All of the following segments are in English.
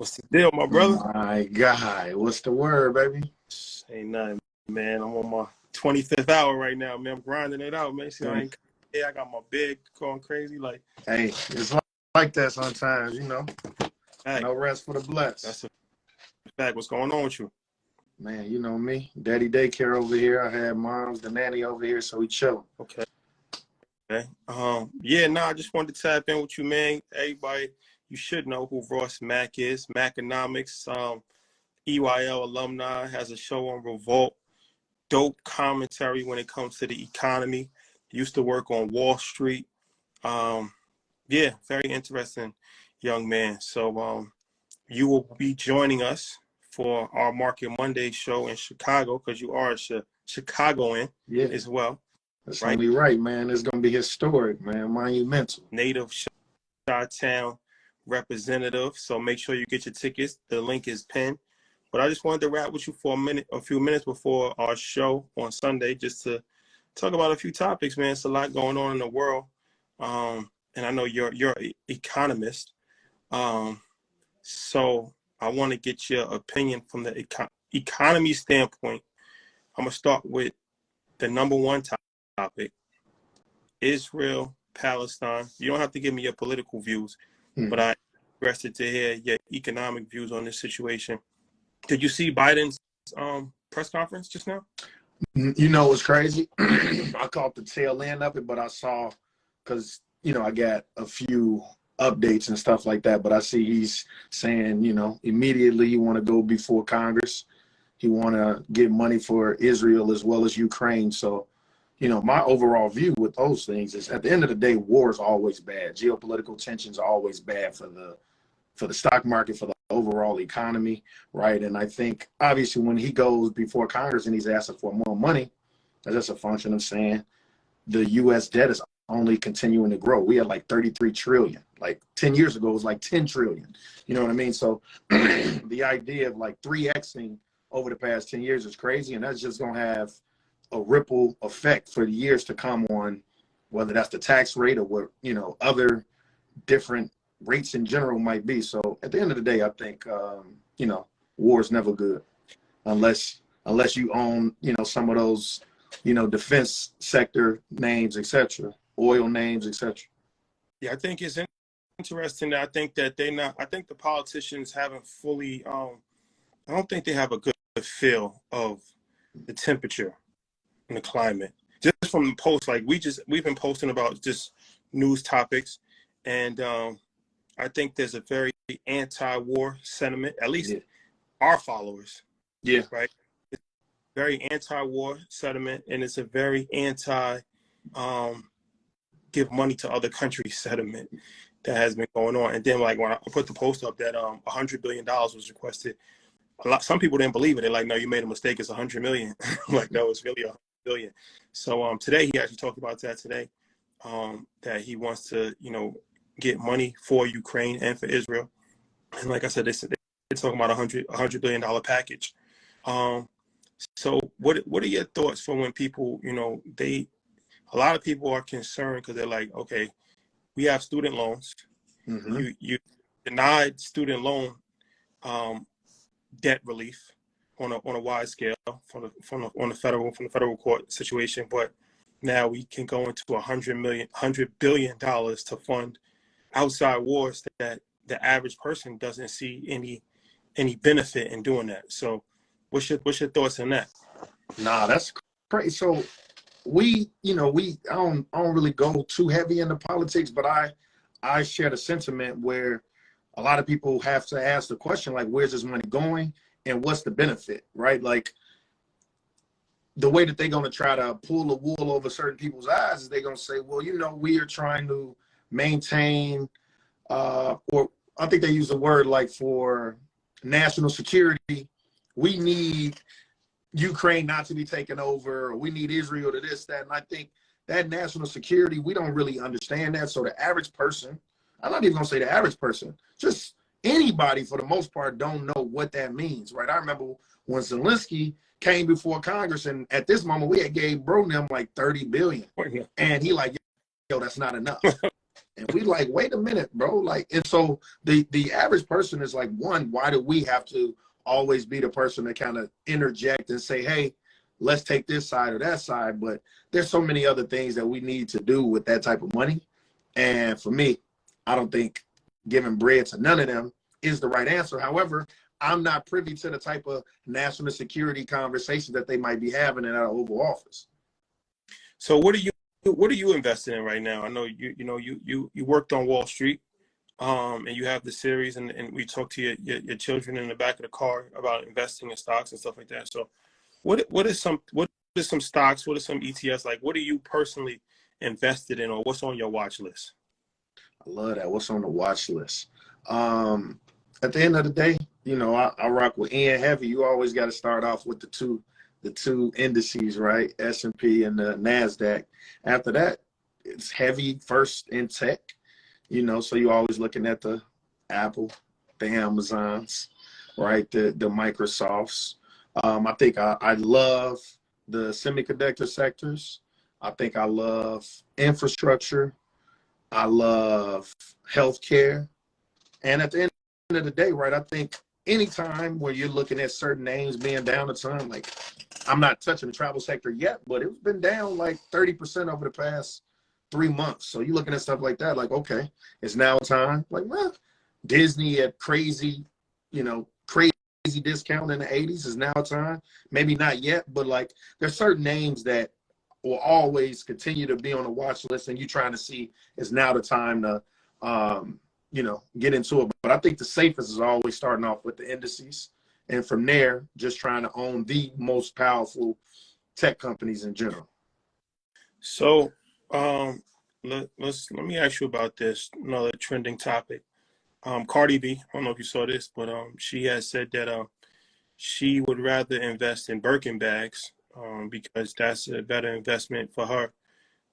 What's the deal, my brother? My guy, what's the word, baby? Ain't nothing, man. I'm on my 25th hour right now, man. I'm grinding it out, man. See, I got my bed going crazy. Like, hey, it's like that sometimes, you know. hey, no rest for the blessed. That's a fact. What's going on with you? Man, you know me. Daddy daycare over here. I had mom's, the nanny over here, so we chilling. Okay. I just wanted to tap in with you, man. Everybody, you should know who Ross Mac is. Maconomics, EYL alumni, has a show on Revolt. Dope commentary when it comes to the economy. Used to work on Wall Street. Very interesting young man. So you will be joining us for our Market Monday show in Chicago, because you are a Chicagoan as well. That's only right, man. It's going to be historic, man. Monumental. Native Chi-Town representative. So make sure you get your tickets. The link is pinned. But I just wanted to rap with you for a few minutes before our show on Sunday, just to talk about a few topics, man. It's a lot going on in the world. And I know you're an economist. So I want to get your opinion from the economy standpoint. I'm going to start with the number one topic, Israel, Palestine. You don't have to give me your political views, but I'm interested to hear your economic views on this situation. Did you see Biden's press conference just now? You know what's crazy? I caught the tail end of it, but I saw, because, you know, I got a few updates and stuff like that, but I see he's saying, you know, immediately he want to go before Congress. He want to get money for Israel as well as Ukraine. So, you know, my overall view with those things is, at the end of the day, war is always bad. Geopolitical tensions are always bad for the stock market, for the overall economy, right? And I think, obviously, when he goes before Congress and he's asking for more money, that's just a function of saying the U.S. debt is only continuing to grow. We had like 33 trillion. Like 10 years ago, it was like 10 trillion. You know what I mean? So the idea of like 3Xing over the past 10 years is crazy, and that's just going to have a ripple effect for the years to come on whether that's the tax rate or what, you know, other different rates in general might be. So at the end of the day, I think, you know, war is never good unless you own, you know, some of those, you know, defense sector names, etc., oil names, etc. Yeah, I think it's interesting. I think that I think the politicians haven't fully, I don't think they have a good feel of the temperature and the climate. Just from the post, like we've been posting about just news topics, and I think there's a very anti-war sentiment, at least our followers. Yeah. Right. It's very anti-war sentiment, and it's a very anti give money to other countries sentiment that has been going on. And then, like, when I put the post up that $100 billion was requested, some people didn't believe it. They're like, no, you made a mistake. It's 100 million. Like, no, it's really 100 billion. So today he actually talked about that today, that he wants to, you know, get money for Ukraine and for Israel. And like I said, they're talking about $100 billion package. So what are your thoughts for when people, you know, a lot of people are concerned because they're like, okay, we have student loans. You denied student loan debt relief on a wide scale from the federal court situation, but now we can go into $100 billion to fund outside wars that the average person doesn't see any benefit in doing that. So what's your thoughts on that? Nah, that's crazy. So I don't really go too heavy into politics, but I share the sentiment where a lot of people have to ask the question, like, where's this money going and what's the benefit, right? Like, the way that they're going to try to pull the wool over certain people's eyes is they're going to say, well, you know, we are trying to maintain, or I think they use the word like for national security, we need Ukraine not to be taken over, or we need Israel to this, that. And I think that national security, we don't really understand that. So the average person, I'm not even gonna say the average person, just anybody for the most part don't know what that means, right? I remember when Zelensky came before Congress, and at this moment we had gave bro them like 30 billion. And he like, yo, that's not enough. And we like, wait a minute, bro. Like, and so the average person is like, one, why do we have to always be the person to kind of interject and say, hey, let's take this side or that side? But there's so many other things that we need to do with that type of money. And for me, I don't think giving bread to none of them is the right answer. However, I'm not privy to the type of national security conversation that they might be having in our Oval Office. So what are you investing in right now? I know you worked on Wall Street, and you have the series, and we talked to your children in the back of the car about investing in stocks and stuff like that. So what are some stocks, what are some ETFs, like what are you personally invested in, or what's on your watch list? I love that. What's on the watch list? At the end of the day, I rock with Ian heavy. You always got to start off with the two indices, right? S&P and the NASDAQ. After that, it's heavy first in tech, so you're always looking at the Apple, the Amazons, right? The Microsofts. I think I love the semiconductor sectors. I think I love infrastructure. I love healthcare. And at the end of the day, right, I think anytime where you're looking at certain names being down a ton, like I'm not touching the travel sector yet, but it's been down like 30% over the past 3 months. So you're looking at stuff like that, like, okay, it's now time. Like, well, Disney at crazy discount in the 80s is now time. Maybe not yet, but like there's certain names that will always continue to be on the watch list, and you're trying to see is now the time to get into it. But I think the safest is always starting off with the indices, and from there just trying to own the most powerful tech companies in general. So let me ask you about this, another trending topic. Cardi B, I don't know if you saw this, but she has said that she would rather invest in Birkin bags because that's a better investment for her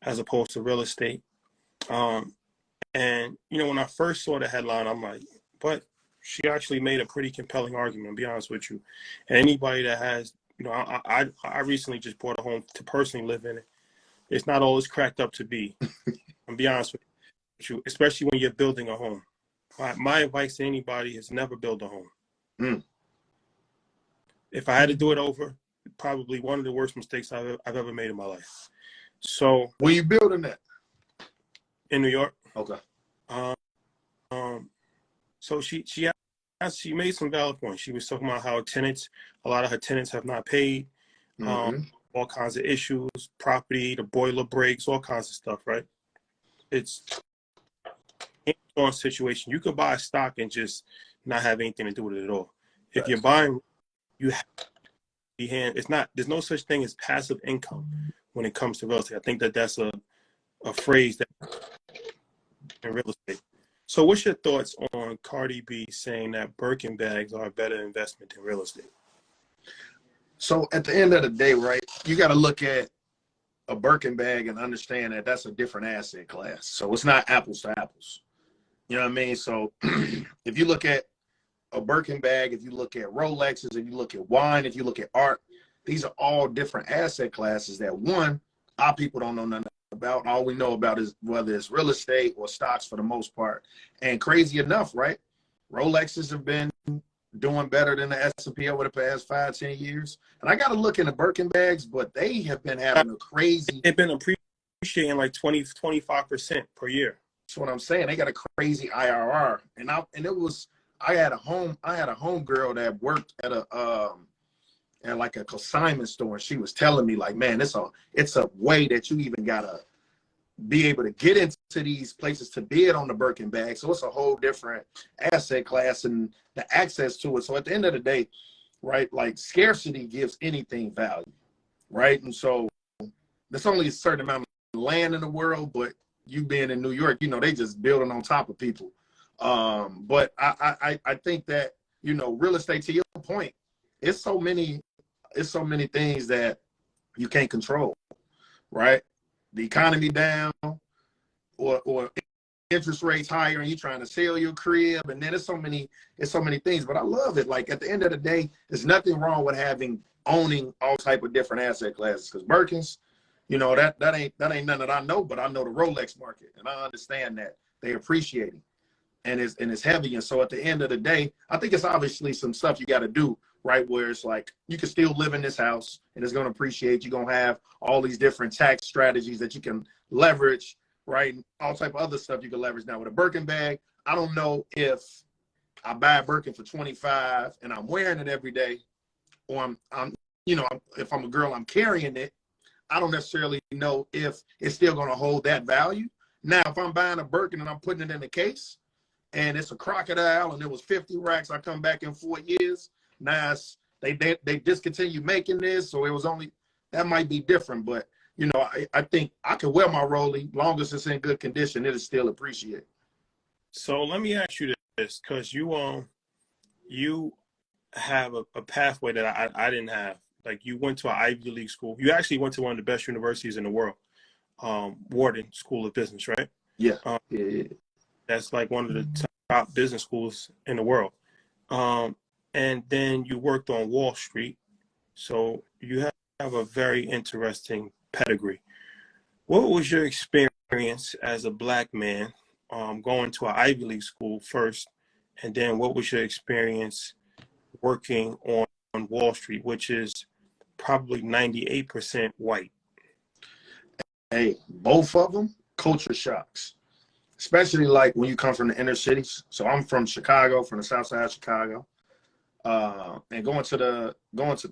as opposed to real estate. And when I first saw the headline, I'm like, but she actually made a pretty compelling argument, to be honest with you. And anybody that has, I recently just bought a home to personally live in it. It's not all it's cracked up to be. I'll be honest with you, especially when you're building a home. My advice to anybody is never build a home. If I had to do it over, probably one of the worst mistakes I've ever made in my life. So where you building that? In New York. Okay. So she made some valid points. She was talking about how a lot of her tenants have not paid, all kinds of issues, property, the boiler breaks, all kinds of stuff, right? It's a situation. You could buy a stock and just not have anything to do with it at all. If you're buying, you have to be there's no such thing as passive income when it comes to real estate. I think that's a phrase that in real estate. So what's your thoughts on Cardi B saying that Birkin bags are a better investment than real estate? So at the end of the day, right, you got to look at a Birkin bag and understand that that's a different asset class. So it's not apples to apples. You know what I mean? So if you look at a Birkin bag, if you look at Rolexes, if you look at wine, if you look at art, these are all different asset classes that, one, our people don't know nothing about. All we know about is whether it's real estate or stocks for the most part. And crazy enough, right, Rolexes have been doing better than the S&P over the past 5-10 years. And I got to look into Birkin bags, but they have been having a crazy. They've been appreciating like 20-25% per year. That's what I'm saying. They got a crazy IRR. And I had a home girl that worked at a consignment store, and she was telling me, like, man, it's a way that you even gotta be able to get into these places to bid on the Birkin bag. So it's a whole different asset class and the access to it. So at the end of the day, right, like scarcity gives anything value, right? And so there's only a certain amount of land in the world, but you being in New York, they just building on top of people. But I think that, real estate, to your point, it's so many things that you can't control, right? The economy down or interest rates higher and you're trying to sell your crib, and then it's so many things. But I love it. Like at the end of the day, there's nothing wrong with owning all type of different asset classes, because Birkins, that ain't nothing that I know, but I know the Rolex market and I understand that they appreciate it. And it's heavy. And so at the end of the day, I think it's obviously some stuff you got to do, right? Where it's like, you can still live in this house and it's going to appreciate. You're going to have all these different tax strategies that you can leverage, right? And all type of other stuff you can leverage. Now with a Birkin bag, I don't know if I buy a Birkin for 25 and I'm wearing it every day, or I'm if I'm a girl, I'm carrying it. I don't necessarily know if it's still going to hold that value. Now, if I'm buying a Birkin and I'm putting it in a case, and it's a crocodile and it was 50 racks, I come back in 4 years, now they discontinue making this, so it was only, that might be different. But I think I can wear my Rollie, long as it's in good condition, it'll still appreciate. So let me ask you this, because you have a pathway that I didn't have. Like, you went to an Ivy League school. You actually went to one of the best universities in the world, Wharton School of Business, right? Yeah. That's like one of the top business schools in the world. And then you worked on Wall Street. So you have a very interesting pedigree. What was your experience as a Black man going to an Ivy League school first? And then what was your experience working on Wall Street, which is probably 98% white? Hey, both of them, culture shocks. Especially like when you come from the inner cities. So I'm from Chicago, from the south side of Chicago. And going to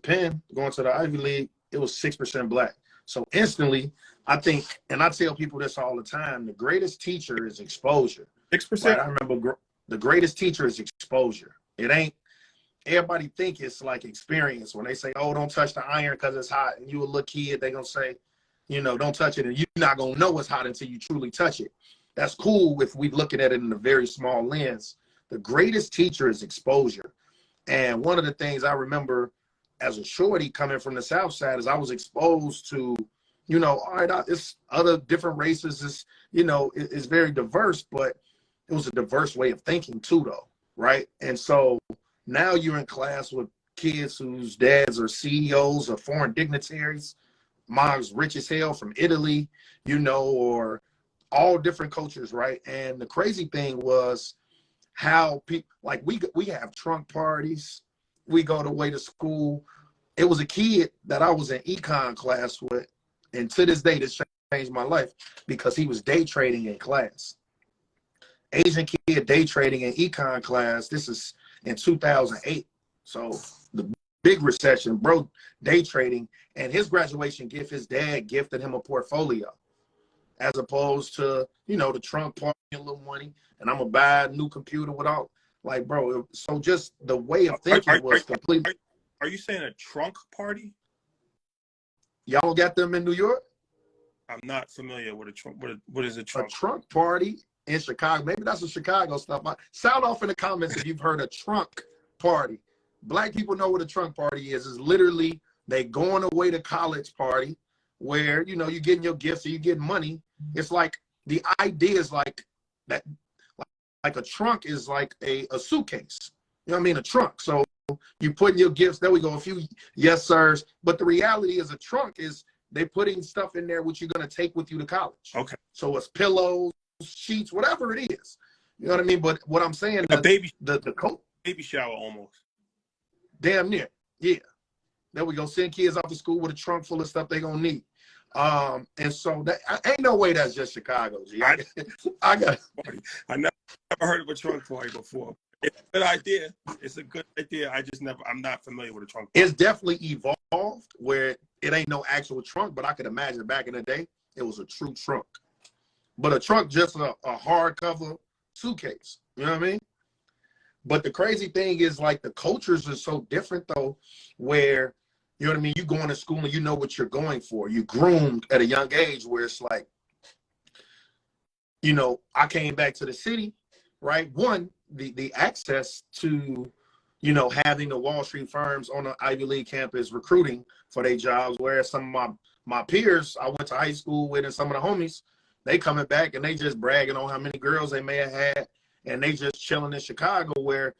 Penn, going to the Ivy League, it was 6% Black. So instantly, I think, and I tell people this all the time, the greatest teacher is exposure. 6%? Right? I remember the greatest teacher is exposure. It ain't, everybody think it's like experience. When they say, oh, don't touch the iron because it's hot, and you a little kid, they gonna say, don't touch it, and you're not gonna know it's hot until you truly touch it. That's cool if we're looking at it in a very small lens. The greatest teacher is exposure. And one of the things I remember as a shorty coming from the South Side is I was exposed to, all right, it's other different races, it's very diverse, but it was a diverse way of thinking too, though, right? And so now you're in class with kids whose dads are CEOs or foreign dignitaries, mom's rich as hell from Italy, or all different cultures, right? And the crazy thing was how people, like, we have trunk parties, we go the way to school. It was a kid that I was in econ class with, and to this day, this changed my life because he was day trading in class. Asian kid day trading in econ class. This is in 2008. So the big recession, bro, day trading, and his graduation gift, his dad gifted him a portfolio, as opposed to, the trunk party and a little money, and I'm gonna buy a new computer without, like, bro. So just the way of thinking was completely. Are you saying a trunk party? Y'all got them in New York? I'm not familiar with a trunk. What is a trunk? A trunk party in Chicago. Maybe that's a Chicago stuff. Sound off in the comments if you've heard a trunk party. Black people know what a trunk party is. It's literally they going away to college party where, you're getting your gifts or you getting money. It's like the idea is like that, like a trunk is like a suitcase. You know what I mean? A trunk. So you put in your gifts. There we go. A few yes sirs. But the reality is a trunk is they putting stuff in there which you're going to take with you to college. Okay. So it's pillows, sheets, whatever it is. You know what I mean? But what I'm saying, a baby, the coat, baby shower almost. Damn near. Yeah. There we go. Send kids off to school with a trunk full of stuff they're going to need. And so that ain't no way that's just Chicago. G. I got. I never heard of a trunk party before. It's a good idea. It's a good idea. I'm not familiar with a trunk party. It's definitely evolved where it ain't no actual trunk, but I could imagine back in the day, it was a true trunk. But a trunk, just a hardcover suitcase. You know what I mean? But the crazy thing is, like, the cultures are so different, though, where, you know what I mean? You going to school and you know what you're going for. You groomed at a young age where it's like, I came back to the city, right? One, the access to, having the Wall Street firms on the Ivy League campus recruiting for their jobs, whereas some of my peers I went to high school with and some of the homies, they coming back and they just bragging on how many girls they may have had, and they just chilling in Chicago, where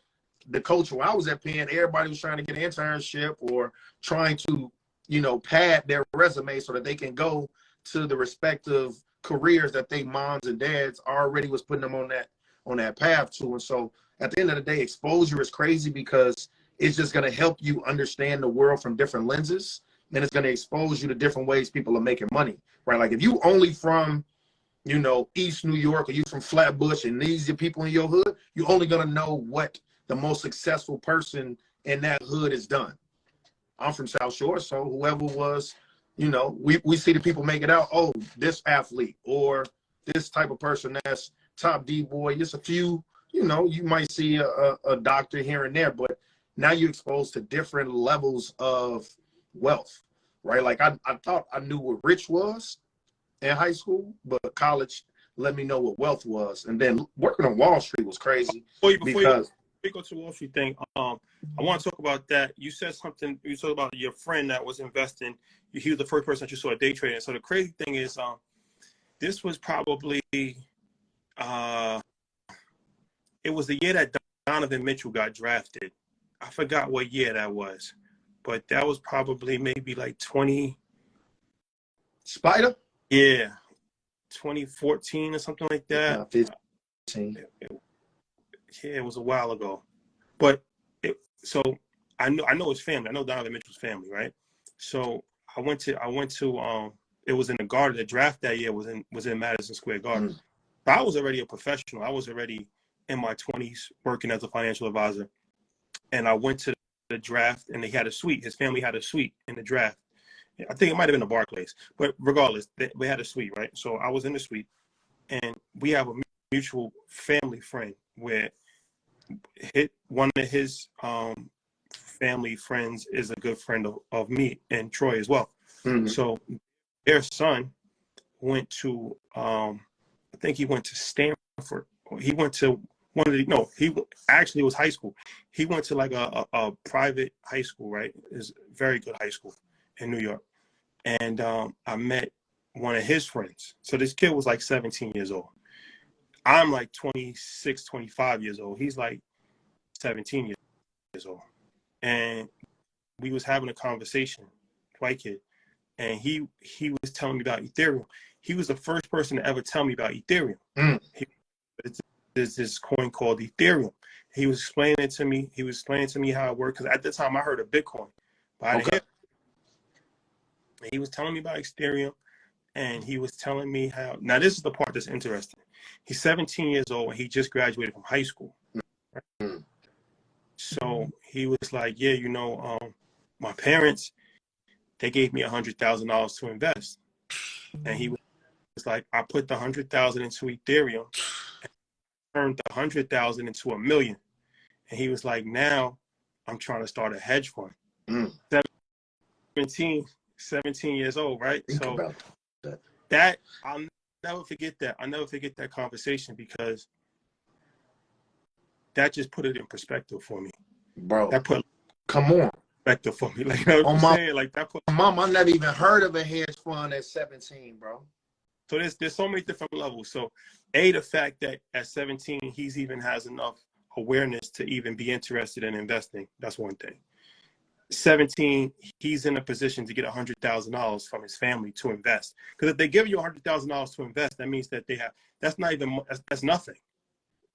the culture where I was at Penn, everybody was trying to get an internship or trying to, pad their resume so that they can go to the respective careers that they moms and dads already was putting them on that path to. And so at the end of the day, exposure is crazy because it's just going to help you understand the world from different lenses. And it's going to expose you to different ways people are making money, right? Like if you only from, you know, East New York, or you from Flatbush, and these are people in your hood, you're only going to know what the most successful person in that hood has done. I'm from South Shore, so whoever was, you know, we see the people make it out, oh, this athlete or this type of person that's top D-boy. Just a few, you know, you might see a doctor here and there, but now you're exposed to different levels of wealth, right? Like I thought I knew what rich was in high school, but college let me know what wealth was. And then working on Wall Street was crazy. Before you go to the Wall Street thing, I want to talk about that. You said something, you talked about your friend that was investing. He was the first person that you saw day trading. So the crazy thing is, this was probably, it was the year that Donovan Mitchell got drafted. I forgot what year that was, but that was probably maybe like 20. Spider? Yeah, 2014 or something like that. 15. Yeah, it was a while ago. But so I know his family. I know Donovan Mitchell's family, right? So I went to it was in the Garden. The draft that year was in Madison Square Garden. Mm. So I was already a professional. I was already in my 20s working as a financial advisor. And I went to the draft, and they had a suite. His family had a suite in the draft. I think it might have been the Barclays, but regardless, we had a suite, right? So I was in the suite, and we have a mutual family friend where one of his family friends is a good friend of me and Troy as well. Mm-hmm. So their son went to, I think he went to Stanford. He went to it was high school. He went to like a private high school, right? It's a very good high school in New York. And I met one of his friends. So this kid was like 17 years old. I'm like 26, 25 years old. He's like 17 years old. And we was having a conversation, white kid. And he was telling me about Ethereum. He was the first person to ever tell me about Ethereum. Mm. There's this coin called Ethereum. He was explaining it to me. He was explaining to me how it worked. Because at the time I heard of Bitcoin. But he was telling me about Ethereum, and he was telling me how. Now this is the part that's interesting. He's 17 years old, and he just graduated from high school. Right? So he was like, "Yeah, you know, my parents, they gave me $100,000 to invest," and he was like, "I put the $100,000 into Ethereum, and turned the $100,000 into $1 million," and he was like, "Now, I'm trying to start a hedge fund." 17 years old, right? Think so about that I'll never forget that. I'll never forget that conversation because that just put it in perspective for me. Bro, that put come on. Perspective for me. Like, you know what I'm saying? Like that put mom, I never even heard of a hedge fund at 17, bro. So there's so many different levels. So the fact that at 17 he's even has enough awareness to even be interested in investing, that's one thing. 17, he's in a position to get $100,000 from his family to invest. Because if they give you $100,000 to invest, that means that that's nothing.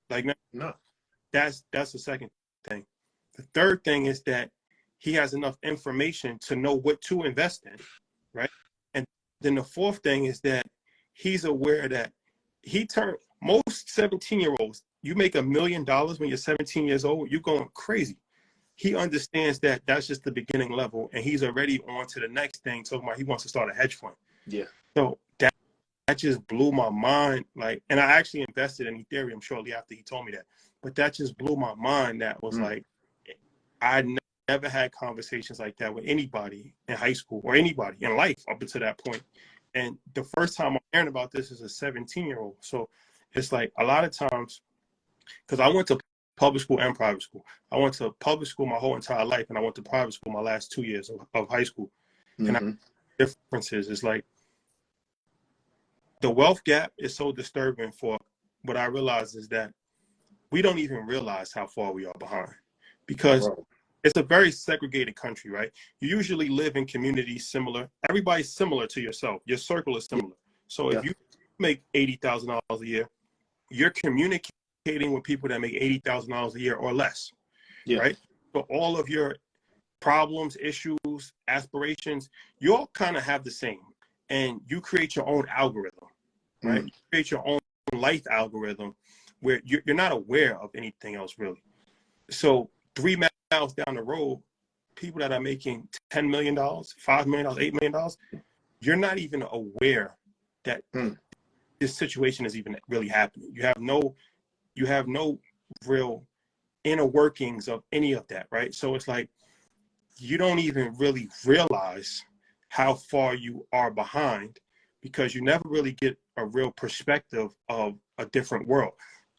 Like, no, that's the second thing. The third thing is that he has enough information to know what to invest in, right? And then the fourth thing is that he's aware that most 17-year-olds, you make $1 million when you're 17 years old, you're going crazy. He understands that that's just the beginning level, and he's already on to the next thing, talking about he wants to start a hedge fund. Yeah. So that just blew my mind. Like, and I actually invested in Ethereum shortly after he told me that. But that just blew my mind. That was like, I never had conversations like that with anybody in high school or anybody in life up until that point. And the first time I'm hearing about this is a 17-year-old. So it's like a lot of times, because I went to public school and private school. I went to public school my whole entire life, and I went to private school my last 2 years of high school. Mm-hmm. And the difference is like the wealth gap is so disturbing. For what I realize is that we don't even realize how far we are behind, because it's a very segregated country, right? You usually live in communities similar. Everybody's similar to yourself. Your circle is similar. So if you make $80,000 a year, you're communicating with people that make $80,000 a year or less, right? So all of your problems, issues, aspirations, you all kind of have the same. And you create your own algorithm, right? You create your own life algorithm where you're not aware of anything else really. So 3 miles down the road, people that are making $10 million, $5 million, $8 million, you're not even aware that this situation is even really happening. You have no real inner workings of any of that, right? So it's like you don't even really realize how far you are behind because you never really get a real perspective of a different world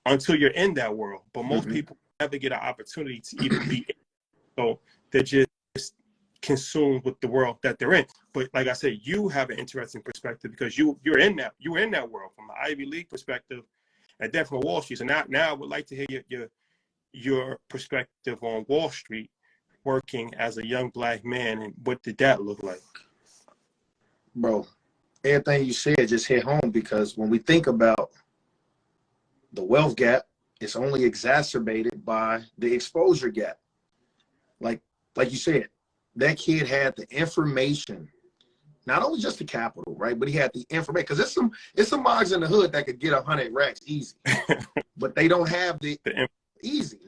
until you're in that world. But most people never get an opportunity to even be in. So they're just consumed with the world that they're in. But like I said, you have an interesting perspective because you were in that world from an Ivy League perspective and then from Wall Street. So now I would like to hear your perspective on Wall Street working as a young black man, and what did that look like? Bro, everything you said just hit home, because when we think about the wealth gap, it's only exacerbated by the exposure gap. Like you said, that kid had the information, not only just the capital, right? But he had the information, because it's some mogs in the hood that could get 100 racks easy, but they don't have the easy.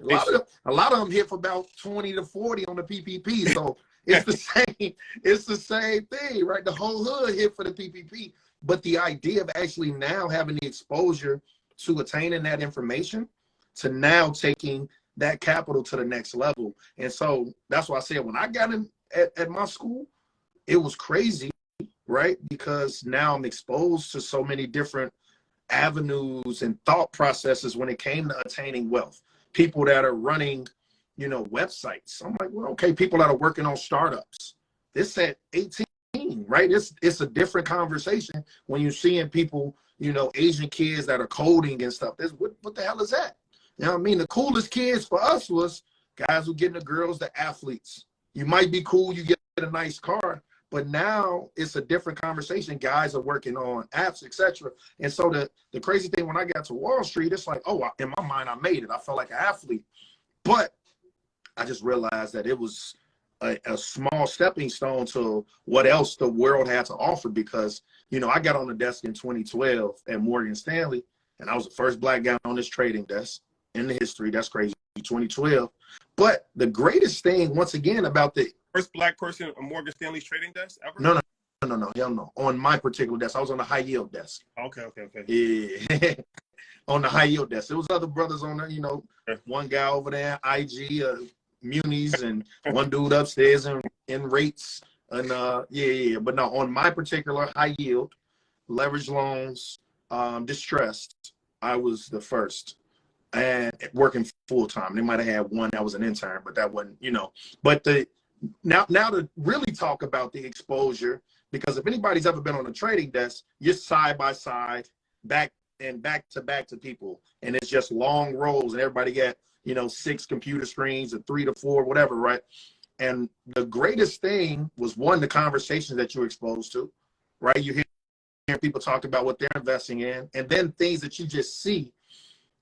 A lot of them hit for about 20 to 40 on the PPP. So it's the same thing, right? The whole hood hit for the PPP, but the idea of actually now having the exposure to attaining that information, to now taking that capital to the next level. And so that's why I said when I got in at my school, it was crazy, right? Because now I'm exposed to so many different avenues and thought processes when it came to attaining wealth. People that are running, websites. I'm like, well, okay, people that are working on startups. This at 18, right? It's a different conversation when you're seeing people, Asian kids that are coding and stuff. What the hell is that? You know what I mean? The coolest kids for us was guys who getting the girls, the athletes. You might be cool, you get a nice car, but now it's a different conversation. Guys are working on apps, etc. And so the crazy thing, when I got to Wall Street, it's like, oh, in my mind, I made it. I felt like an athlete. But I just realized that it was a small stepping stone to what else the world had to offer, because, I got on the desk in 2012 at Morgan Stanley, and I was the first black guy on this trading desk in the history. That's crazy, 2012. But the greatest thing, once again, about the first black person on Morgan Stanley's trading desk ever? No, hell no. On my particular desk, I was on the high yield desk. Okay. Yeah, on the high yield desk. There was other brothers on there, one guy over there, IG, Munis, and one dude upstairs in rates. And yeah. But no, on my particular high yield, leverage loans, distressed, I was the first. And working full time. They might have had one that was an intern, but that wasn't, But now to really talk about the exposure, because if anybody's ever been on a trading desk, you're side by side, back to people, and it's just long rows, and everybody got 6 computer screens or 3 to 4, whatever, right? And the greatest thing was, one, the conversations that you're exposed to, right? You hear people talk about what they're investing in, and then things that you just see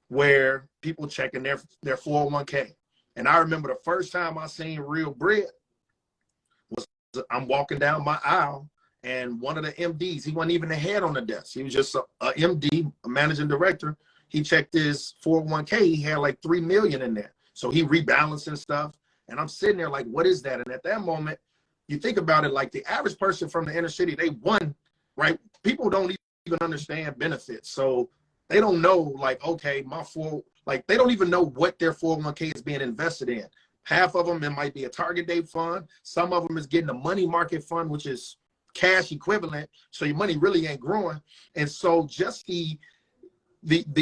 where people checking their 401k. And I remember the first time I seen real bread was, I'm walking down my aisle, and one of the MDs, he wasn't even the head on the desk. He was just a MD, a managing director. He checked his 401k. He had like $3 million in there. So he rebalancing stuff. And I'm sitting there like, what is that? And at that moment, you think about it, like the average person from the inner city, they won, right? People don't even understand benefits. So they don't know, like, okay, they don't even know what their 401k is being invested in. Half of them, it might be a target date fund. Some of them is getting a money market fund, which is cash equivalent. So your money really ain't growing. And so just the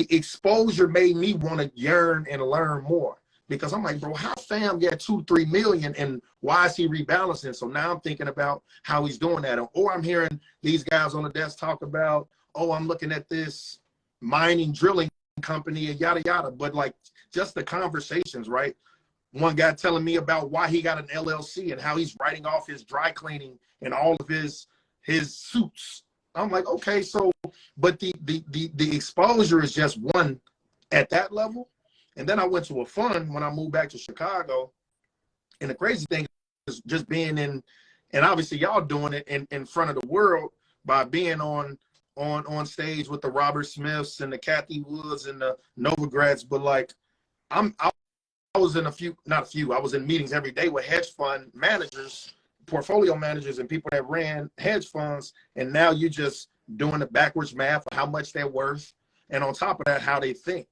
exposure made me want to yearn and learn more, because I'm like, bro, how fam got 2-3 million, and why is he rebalancing? So now I'm thinking about how he's doing that. Or I'm hearing these guys on the desk talk about, oh, I'm looking at this mining drilling company and yada yada. But like, just the conversations, right? One guy telling me about why he got an LLC and how he's writing off his dry cleaning and all of his suits, I'm like, okay, so, but the exposure is just one at that level. And then I went to a fund when I moved back to Chicago. And the crazy thing is just being in, and obviously y'all doing it in front of the world by being on stage with the Robert Smiths and the Kathy Woods and the Novagrads. But like, I was in I was in meetings every day with hedge fund managers, portfolio managers, and people that ran hedge funds. And now you're just doing the backwards math of how much they're worth. And on top of that, how they think.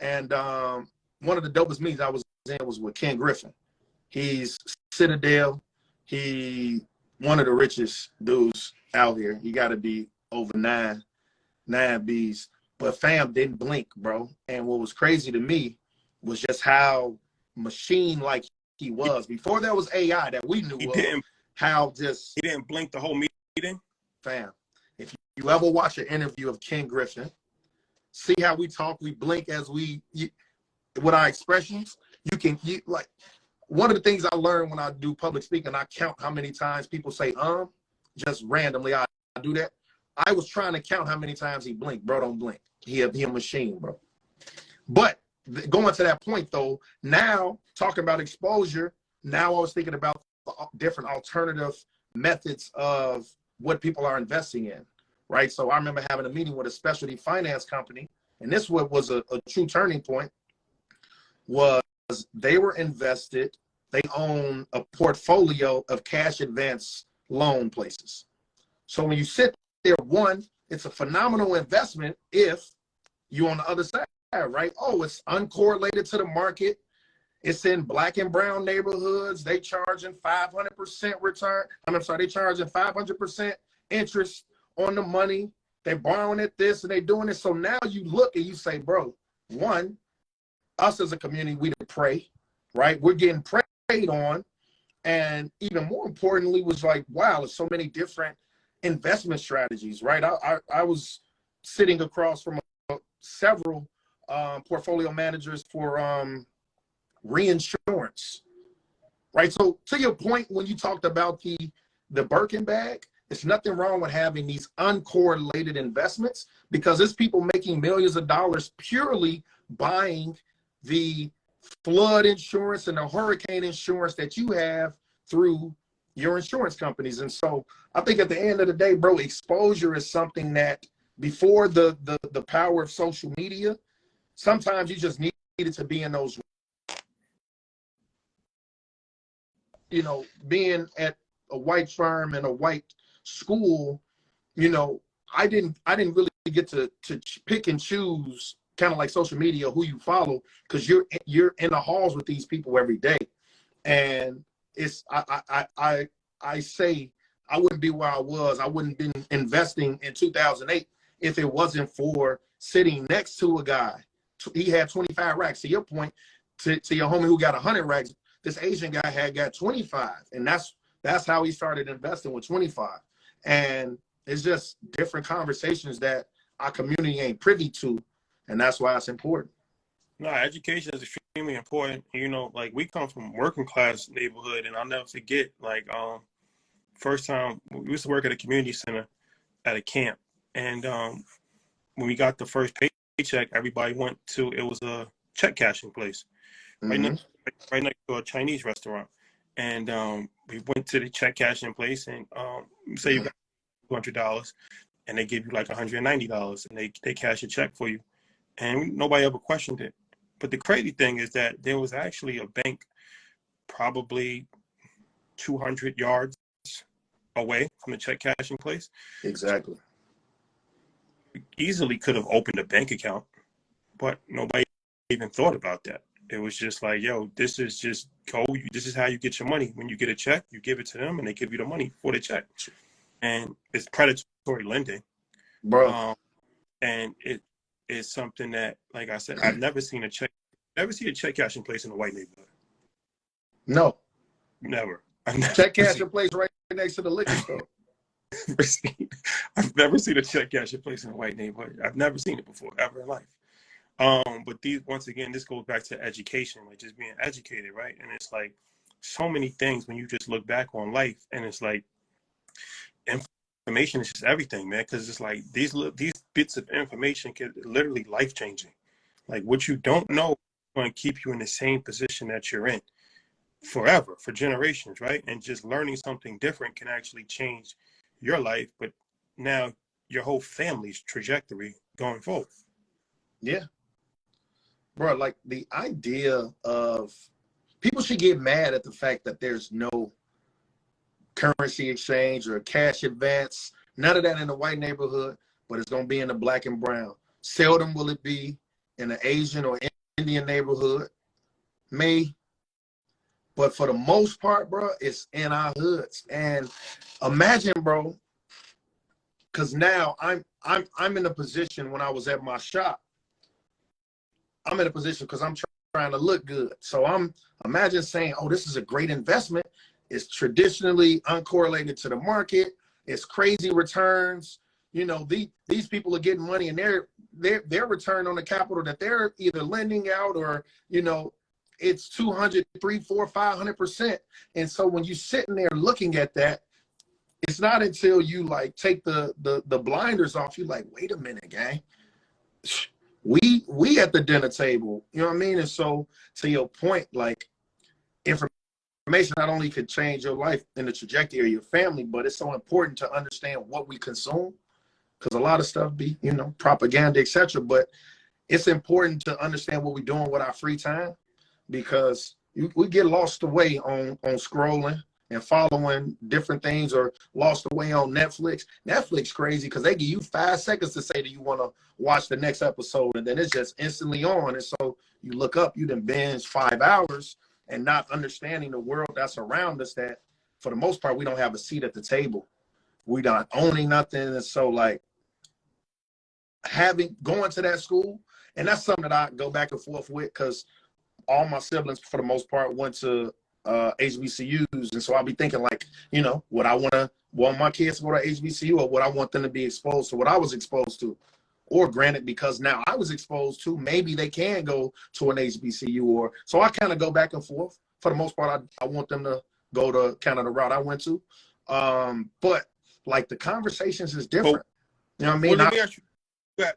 And one of the dopest meetings I was in was with Ken Griffin. He's Citadel. He one of the richest dudes out here. He got to be over nine Bs. But fam didn't blink, bro. And what was crazy to me was just how machine-like he was. Before there was AI that we knew of, how just... He didn't blink the whole meeting? Fam, if you ever watch an interview of Ken Griffin, see how we talk, we blink as with our expressions, like, one of the things I learned when I do public speaking, I count how many times people say, just randomly, I do that. I was trying to count how many times he blinked. Bro, don't blink. He a machine, bro. But going to that point, though, now talking about exposure, now I was thinking about different alternative methods of what people are investing in, right? So I remember having a meeting with a specialty finance company, and this was a true turning point, was they were invested, they own a portfolio of cash advance loan places. So when you sit there, one, it's a phenomenal investment if you're on the other side, right? Oh, it's uncorrelated to the market. It's in black and brown neighborhoods. They charging 500% return. I'm sorry, they charging 500% interest on the money. They borrowing at this and they doing it. So now you look and you say, bro, one, us as a community, we didn't pray, right? We're getting preyed on. And even more importantly was like, wow, there's so many different investment strategies, right? I was sitting across from several portfolio managers for reinsurance, right? So to your point, when you talked about the Birkin bag, there's nothing wrong with having these uncorrelated investments because there's people making millions of dollars purely buying the flood insurance and the hurricane insurance that you have through your insurance companies. And so I think at the end of the day, bro, exposure is something that before the power of social media, sometimes you just needed to be in those, you know, being at a white firm and a white school, you know, I didn't really get to pick and choose kind of like social media, who you follow, because you're in the halls with these people every day. And it's I say I wouldn't be where I was. I wouldn't been investing in 2008 if it wasn't for sitting next to a guy. He had 25 racks. To your point, to your homie who got 100 racks, this Asian guy got 25, and that's how he started investing with 25. And it's just different conversations that our community ain't privy to. And that's why it's important. No, education is extremely important. You know, like we come from working class neighborhood, and I'll never forget, like, first time we used to work at a community center at a camp. And when we got the first paycheck, everybody went to, it was a check cashing place right next to a Chinese restaurant. And we went to the check cashing place and say you got $200 and they give you like $190 and they cash a check for you. And nobody ever questioned it. But the crazy thing is that there was actually a bank probably 200 yards away from the check cashing place. Exactly. We easily could have opened a bank account, but nobody even thought about that. It was just like, yo, this is just this is how you get your money. When you get a check, you give it to them and they give you the money for the check. And it's predatory lending. Bro. And it is something that, like I said, I've never seen a check cashing place in a white neighborhood. No. Never. Check cashing place right next to the liquor store. I've never seen a check cashing place in a white neighborhood. I've never seen it before, ever in life. But once again, this goes back to education, like just being educated, right? And it's like so many things when you just look back on life, and it's like information is just everything, man. Because it's like these bits of information can literally life changing. Like what you don't know is going to keep you in the same position that you're in forever, for generations, right? And just learning something different can actually change your life, but now your whole family's trajectory going forward. Yeah, bro. Like the idea of people should get mad at the fact that there's no currency exchange or cash advance, none of that in the white neighborhood, but it's going to be in the black and brown. Seldom will it be in the Asian or Indian neighborhood, but for the most part, bro, it's in our hoods. And imagine, bro, because now I'm in a position when I was at my shop, I'm in a position because I'm trying to look good. So I'm imagine saying, oh, this is a great investment. It's traditionally uncorrelated to the market. It's crazy returns. You know, these people are getting money and their return on the capital that they're either lending out or, you know, it's 200, 300, 400, 500%. And so when you're sitting there looking at that, it's not until you like take the blinders off, you're like, wait a minute, gang. We at the dinner table, you know what I mean? And so to your point, like information not only could change your life and the trajectory of your family, but it's so important to understand what we consume. Because a lot of stuff be, you know, propaganda, etc. But it's important to understand what we're doing with our free time, because we get lost away on scrolling and following different things, or lost away on Netflix. Netflix crazy because they give you 5 seconds to say that you want to watch the next episode, and then it's just instantly on. And so you look up, you done binge 5 hours and not understanding the world that's around us, that for the most part, we don't have a seat at the table. We not owning nothing. And so like going to that school, and that's something that I go back and forth with, because all my siblings, for the most part, went to HBCUs. And so I'll be thinking like, you know, would I want my kids to go to HBCU, or would I want them to be exposed to what I was exposed to? Or granted, because now I was exposed to, maybe they can go to an HBCU. Or so I kind of go back and forth. For the most part, I want them to go to kind of the route I went to. But like the conversations is different. You know what I mean? Well, let me ask you,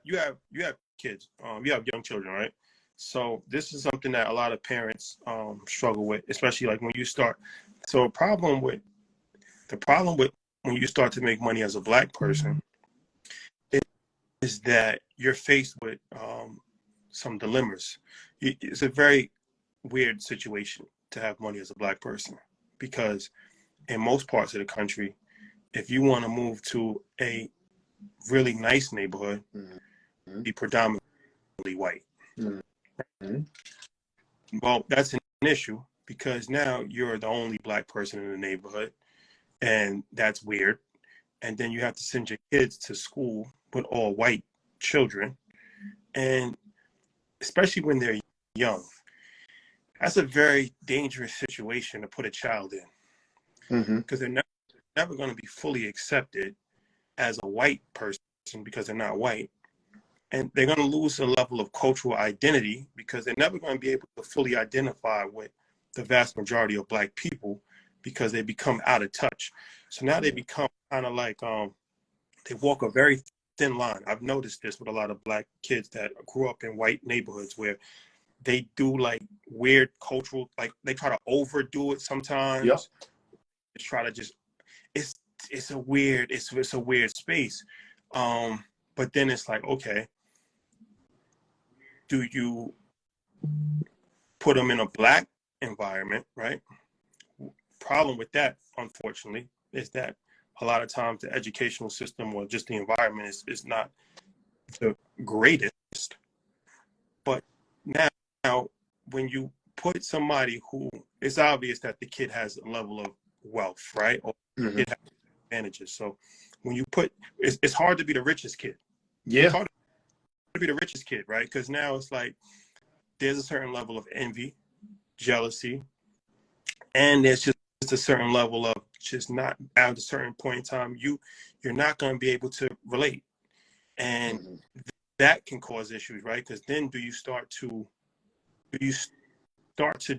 you have kids, you have young children, right? So this is something that a lot of parents struggle with, especially like when you start. So the problem with when you start to make money as a Black person is that you're faced with some dilemmas. It's a very weird situation to have money as a Black person, because in most parts of the country, if you want to move to a really nice neighborhood, be predominantly white. Well, that's an issue, because now you're the only Black person in the neighborhood, and that's weird. And then you have to send your kids to school with all white children, and especially when they're young, that's a very dangerous situation to put a child in, because they're never going to be fully accepted as a white person because they're not white. And they're going to lose a level of cultural identity, because they're never going to be able to fully identify with the vast majority of Black people, because they become out of touch. So now they become kind of like, they walk a very thin line. I've noticed this with a lot of Black kids that grew up in white neighborhoods, where they do like weird cultural, like they try to overdo it sometimes. Yep. They try to just, it's a weird space. But then it's like, okay, do you put them in a Black environment, right? Problem with that, unfortunately, is that a lot of times the educational system or just the environment is not the greatest. But now, when you put somebody who, it's obvious that the kid has a level of wealth, right? Or it has advantages. So when you put, it's hard to be the richest kid. Yeah. It's hard to be the richest kid, right? Because now it's like there's a certain level of envy, jealousy, and there's just a certain level of just not, at a certain point in time, you're not going to be able to relate, and that can cause issues, right? Because then do you start to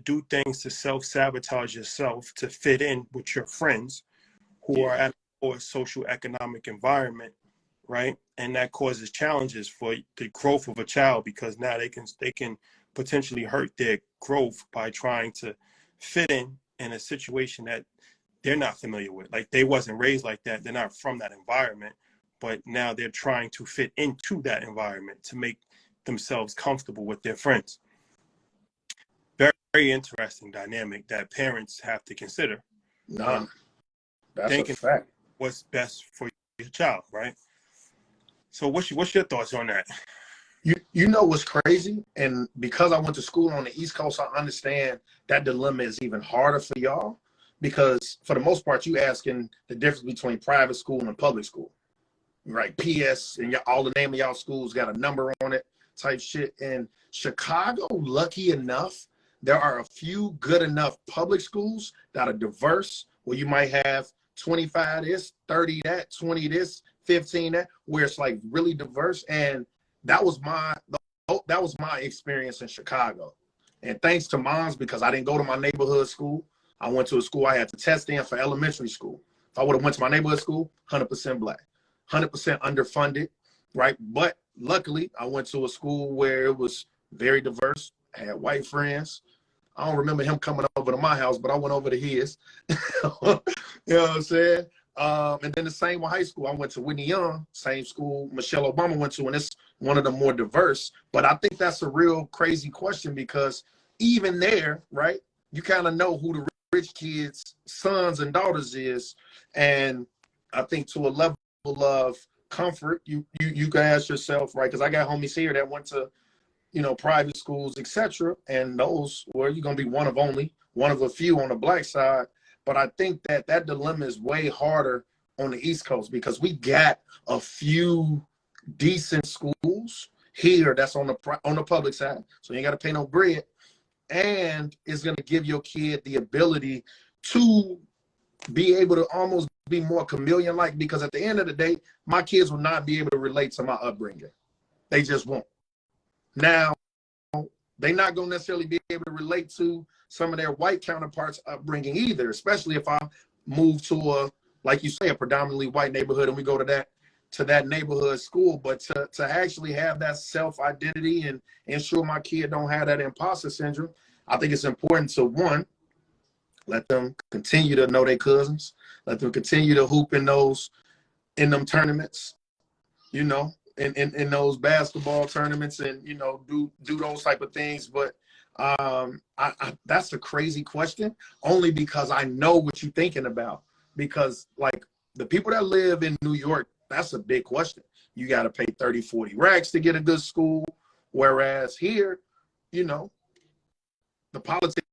do things to self-sabotage yourself to fit in with your friends who are at poor social economic environment, right? And that causes challenges for the growth of a child, because now they can potentially hurt their growth by trying to fit in a situation that they're not familiar with. Like, they wasn't raised like that. They're not from that environment, but now they're trying to fit into that environment to make themselves comfortable with their friends. Very, very interesting dynamic that parents have to consider. Nah, that's Thinking a fact. what's best for your child, right? So what's your thoughts on that? You know what's crazy? And because I went to school on the East Coast, I understand that dilemma is even harder for y'all, because for the most part, you asking the difference between private school and public school, right? PS and all the name of y'all schools got a number on it type shit. And Chicago, lucky enough, there are a few good enough public schools that are diverse, where you might have 25 this, 30 that, 20 this, 15 that, where it's like really diverse. And that was my experience in Chicago. And thanks to moms, because I didn't go to my neighborhood school. I went to a school I had to test in for elementary school. If I would have went to my neighborhood school, 100% black, 100% underfunded, right? But luckily, I went to a school where it was very diverse. I had white friends. I don't remember him coming over to my house, but I went over to his. You know what I'm saying? And then the same with high school. I went to Whitney Young, same school Michelle Obama went to, and it's one of the more diverse. But I think that's a real crazy question, because even there, right, you kind of know who the rich kids' sons and daughters is. And I think to a level of comfort, you can ask yourself, right, because I got homies here that went to, private schools, etc. And those where you're going to be one of a few on the black side. But I think that dilemma is way harder on the East Coast, because we got a few decent schools here that's on the public side. So you ain't got to pay no bread. And it's going to give your kid the ability to be able to almost be more chameleon-like, because at the end of the day, my kids will not be able to relate to my upbringing. They just won't. Now, they're not going to necessarily be able to relate to some of their white counterparts' upbringing either, especially if I move to like you say, a predominantly white neighborhood and we go to that neighborhood school. But to actually have that self-identity and ensure my kid don't have that imposter syndrome, I think it's important to, one, let them continue to know their cousins, let them continue to hoop in them tournaments, in those basketball tournaments, and do those type of things. But that's a crazy question, only because I know what you're thinking about. Because like the people that live in New York, that's a big question. You got to pay 30, 40 racks to get a good school, whereas here, the politics.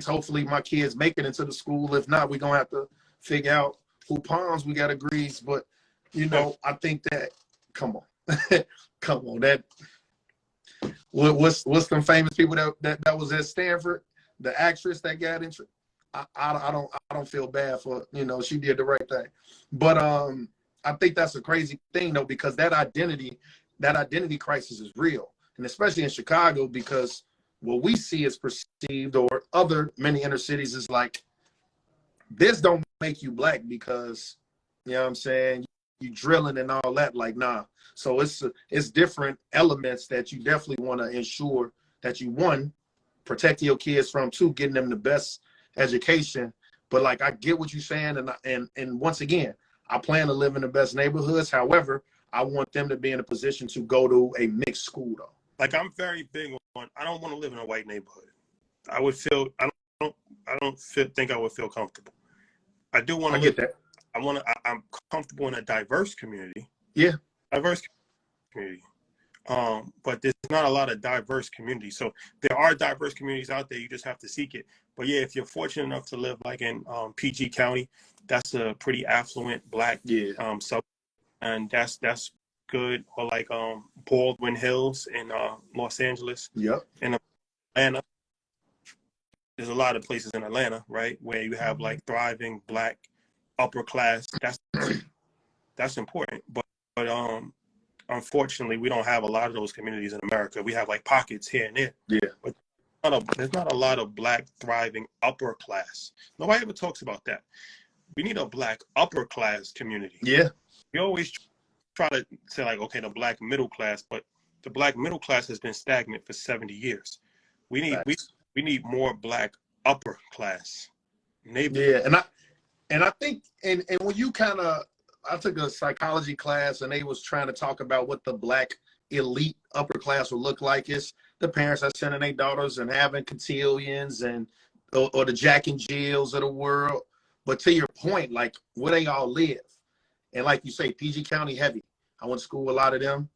Hopefully my kids make it into the school. If not, we're gonna have to figure out who pawns we got to grease. But I think that come on. That what's them famous people that was at Stanford, the actress that got into. I don't feel bad for she did the right thing. But I think that's a crazy thing though, because that identity crisis is real, and especially in Chicago, because what we see is perceived, or other many inner cities, is like, this don't make you black because, what I'm saying, you drilling and all that, like, nah. So it's different elements that you definitely want to ensure that you, one, protect your kids from, two, getting them the best education. But like, I get what you're saying, and once again, I plan to live in the best neighborhoods. However, I want them to be in a position to go to a mixed school though. Like, I'm very big on, I don't want to live in a white neighborhood. I don't think I would feel comfortable. I do want to get that. I'm comfortable in a diverse community. Yeah. Diverse community. But there's not a lot of diverse communities. So there are diverse communities out there. You just have to seek it. But yeah, if you're fortunate enough to live like in PG County, that's a pretty affluent black sub, and that's good. Or like Baldwin Hills in Los Angeles. Yep. In Atlanta, there's a lot of places in Atlanta, right, where you have like thriving black upper class. That's important. But unfortunately, we don't have a lot of those communities in America. We have like pockets here and there. Yeah. But there's not a lot of black thriving upper class. Nobody ever talks about that. We need a black upper class community. Yeah. We always try to say like, okay, the black middle class, but the black middle class has been stagnant for 70 years. We need more black upper class neighborhood. Yeah, and I think and when you kind of, I took a psychology class and they was trying to talk about what the black elite upper class would look like. Is the parents are sending their daughters and having cotillions and or the Jack and Jills of the world. But to your point, like where they all live, and like you say, PG County heavy. I went to school with a lot of them.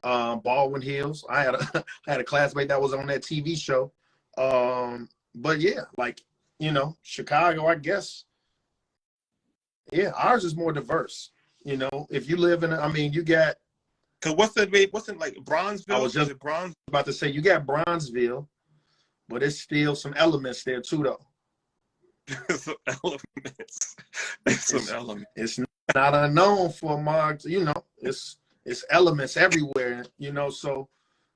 Baldwin Hills. I had a classmate that was on that TV show. But yeah, like, you know, Chicago, I guess. Yeah, ours is more diverse. You know, if you live in, I mean, you got. Cause what's in like Bronzeville? I was just about to say you got Bronzeville, but it's still some elements there too, though. Some elements. Some elements. It's not unknown for Mark. You know, it's elements everywhere. You know, so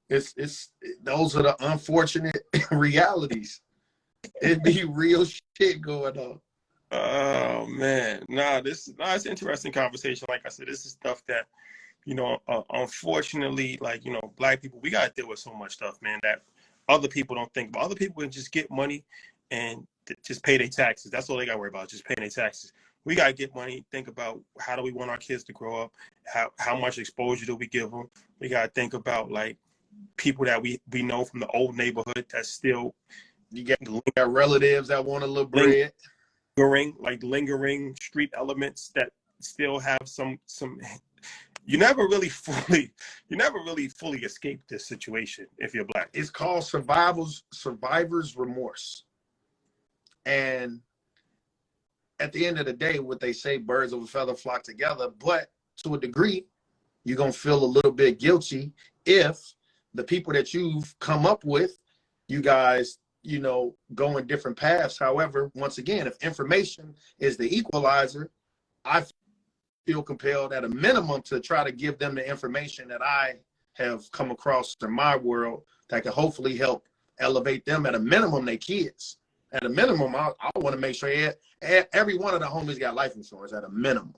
it's those are the unfortunate realities. It be real shit going on. Oh man, it's an interesting conversation. Like I said, this is stuff that, you know, unfortunately, like, you know, black people, we gotta deal with so much stuff, man, that other people don't think about. Other people can just get money and just pay their taxes. That's all they gotta worry about, just paying their taxes. We gotta get money, think about how do we want our kids to grow up, how much exposure do we give them. We gotta think about like people that we know from the old neighborhood that still, you got relatives that want a little bread. Lingering street elements that still have some. You never really fully escape this situation if you're black. It's called survivor's remorse. And at the end of the day, what they say, birds of a feather flock together, but to a degree, you're going to feel a little bit guilty if the people that you've come up with, you guys, you know, go in different paths. However, once again, if information is the equalizer, I feel compelled at a minimum to try to give them the information that I have come across in my world that can hopefully help elevate them. At a minimum, they kids. At a minimum, I want to make sure every one of the homies got life insurance at a minimum.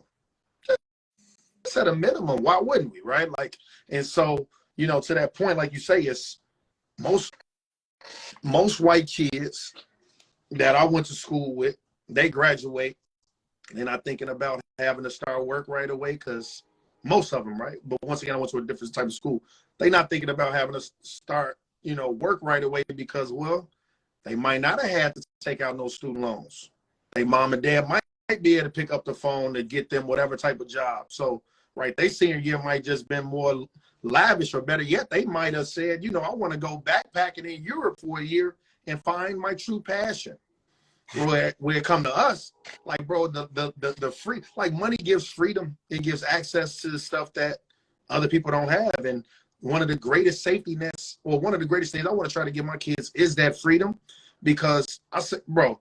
Just at a minimum, why wouldn't we, right? Like, and so, you know, to that point, like you say, it's most white kids that I went to school with, they graduate. They're not thinking about having to start work right away, because most of them, right? But once again, I went to a different type of school. They're not thinking about having to start, you know, work right away because, well, they might not have had to take out no student loans. They mom and dad might be able to pick up the phone to get them whatever type of job. So, right, they senior year might just been more lavish, or better yet, they might have said, you know, I want to go backpacking in Europe for a year and find my true passion. Where it come to us, like, bro, the free, like, money gives freedom. It gives access to the stuff that other people don't have. And one of the greatest safety nets, or one of the greatest things I want to try to give my kids is that freedom. Because I said, bro,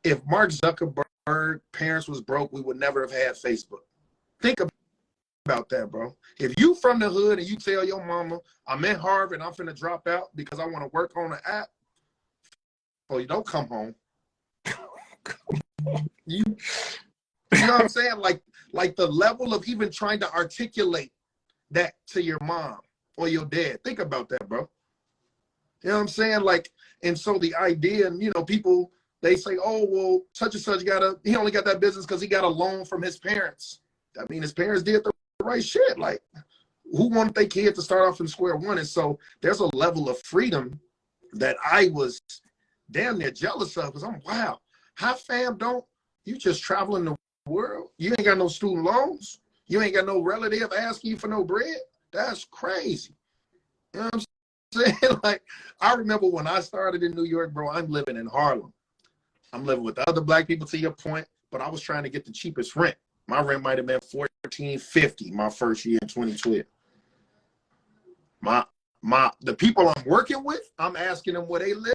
if Mark Zuckerberg parents was broke, we would never have had Facebook. Think about that, bro. If you from the hood and you tell your mama, I'm in Harvard, I'm finna drop out because I want to work on an app, well, you don't come home. You know what I'm saying? Like the level of even trying to articulate that to your mom or your dad. Think about that, bro. You know what I'm saying? Like, and so the idea, and you know, people, they say, oh, well, such and such he only got that business because he got a loan from his parents. I mean, his parents did the right shit. Like, who wanted their kid to start off from square one? And so there's a level of freedom that I was damn near jealous of, because I'm, wow, how fam don't you just traveling the world? You ain't got no student loans. You ain't got no relative asking you for no bread. That's crazy. You know what I'm saying? Like, I remember when I started in New York, bro, I'm living in Harlem. I'm living with other black people, to your point, but I was trying to get the cheapest rent. My rent might have been $14.50 my first year in 2012. The people I'm working with, I'm asking them where they live.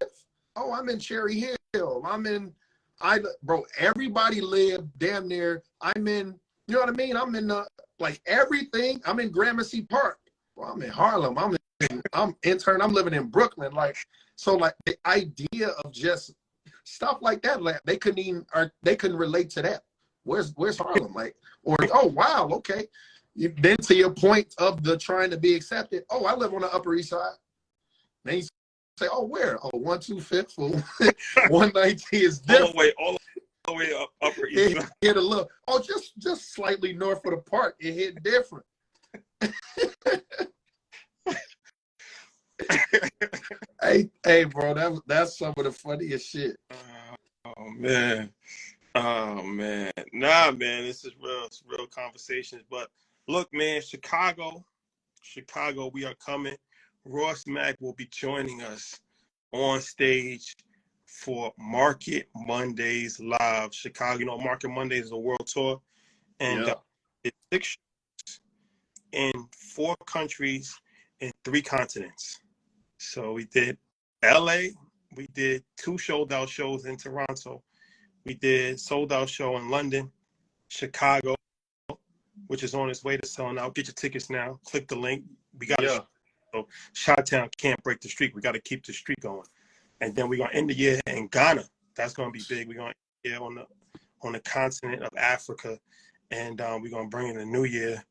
Oh, I'm in Cherry Hill. Bro, everybody lived damn near. I'm in, you know what I mean? I'm in like everything. I'm in Gramercy Park. Well, I'm in Harlem. I'm living in Brooklyn. Like, so like the idea of just stuff like that, like they couldn't relate to that. Where's Harlem? Like, or oh wow, okay. Then to your point of the trying to be accepted, oh, I live on the Upper East Side. Then you say, oh, where? Oh, 125th or 119 is different. All the way up Upper East Side. It hit a little. Oh, just slightly north of the park. It hit different. hey, bro, that's some of the funniest shit. Oh man. Nah, man, this is real conversations. But look, man, Chicago, we are coming. Ross Mac will be joining us on stage for Market Mondays Live. Chicago, you know, Market Mondays is a world tour, and it's 6 shows in 4 countries and 3 continents. So we did LA, we did 2 sold-out shows in Toronto, we did sold-out show in London, Chicago, which is on its way to selling out. Get your tickets now. Click the link. We got so Chi-Town can't break the streak. We got to keep the streak going. And then we're gonna end the year in Ghana. That's gonna be big. We're gonna end on the continent of Africa, and we're gonna bring in the new year.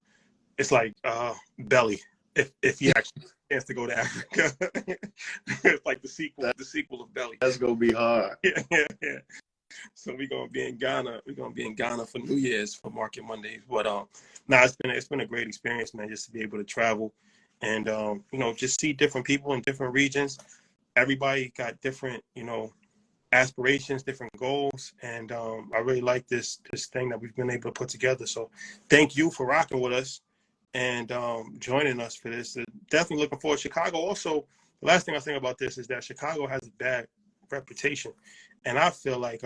It's like Belly, if he actually chance to go to Africa. It's like the sequel of Belly. That's gonna be hard. Yeah. So we're gonna be in Ghana. We're gonna be in Ghana for New Year's for Market Mondays. But it's been a great experience, man, just to be able to travel and you know, just see different people in different regions. Everybody got different, you know, aspirations, different goals, and I really like this thing that we've been able to put together. So thank you for rocking with us and joining us for this. Definitely looking forward. Chicago also, the last thing I think about this is that Chicago has a bad reputation, and I feel like